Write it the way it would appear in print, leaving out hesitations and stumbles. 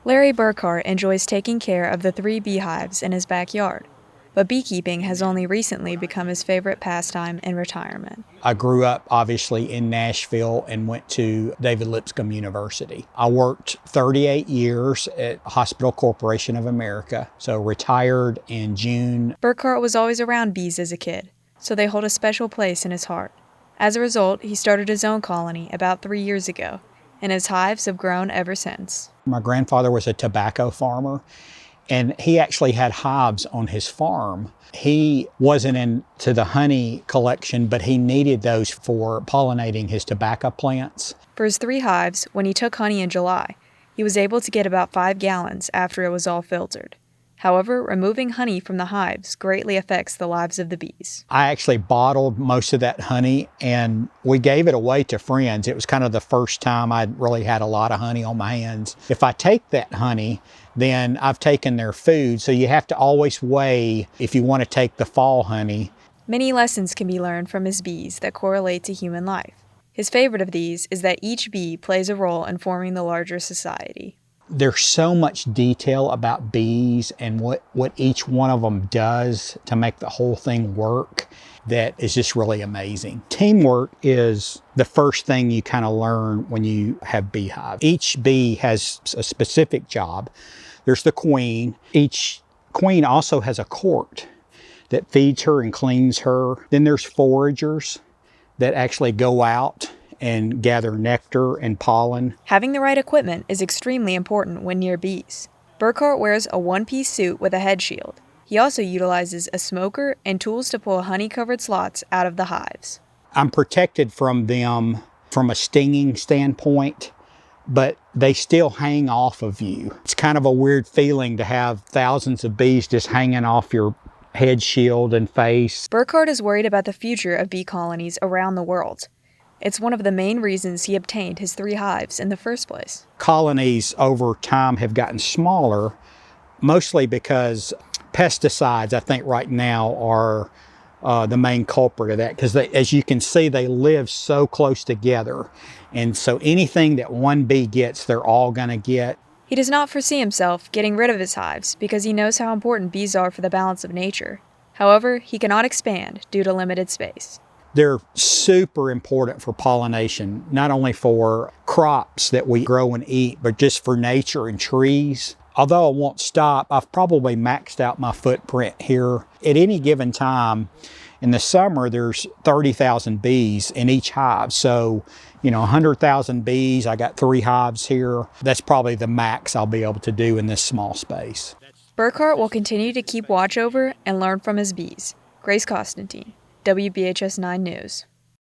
Larry Burkhart enjoys taking care of the 3 beehives in his backyard, but beekeeping has only recently become his favorite pastime in retirement. I grew up obviously in Nashville and went to David Lipscomb University. I worked 38 years at Hospital Corporation of America, so retired in June. Burkhart was always around bees as a kid, so they hold a special place in his heart. As a result, he started his own colony about 3 years ago, and his hives have grown ever since. My grandfather was a tobacco farmer, and he actually had hives on his farm. He wasn't into the honey collection, but he needed those for pollinating his tobacco plants. For his 3 hives, when he took honey in July, he was able to get about 5 gallons after it was all filtered. However, removing honey from the hives greatly affects the lives of the bees. I actually bottled most of that honey and we gave it away to friends. It was kind of the first time I'd really had a lot of honey on my hands. If I take that honey, then I've taken their food, so you have to always weigh if you want to take the fall honey. Many lessons can be learned from his bees that correlate to human life. His favorite of these is that each bee plays a role in forming the larger society. There's so much detail about bees and what each one of them does to make the whole thing work that is just really amazing. Teamwork is the first thing you kind of learn when you have beehives. Each bee has a specific job. There's the queen. Each queen also has a court that feeds her and cleans her. Then there's foragers that actually go out and gather nectar and pollen. Having the right equipment is extremely important when near bees. Burkhart wears a one-piece suit with a head shield. He also utilizes a smoker and tools to pull honey-covered slots out of the hives. I'm protected from them from a stinging standpoint, but they still hang off of you. It's kind of a weird feeling to have thousands of bees just hanging off your head shield and face. Burkhart is worried about the future of bee colonies around the world. It's one of the main reasons he obtained his 3 hives in the first place. Colonies over time have gotten smaller, mostly because pesticides, I think right now, are the main culprit of that. Because as you can see, they live so close together. And so anything that one bee gets, they're all going to get. He does not foresee himself getting rid of his hives because he knows how important bees are for the balance of nature. However, he cannot expand due to limited space. They're super important for pollination, not only for crops that we grow and eat, but just for nature and trees. Although I won't stop, I've probably maxed out my footprint here. At any given time, in the summer, there's 30,000 bees in each hive. So, 100,000 bees, I got 3 hives here. That's probably the max I'll be able to do in this small space. Burkhart will continue to keep watch over and learn from his bees. Grace Costantine, WBHS 9 News.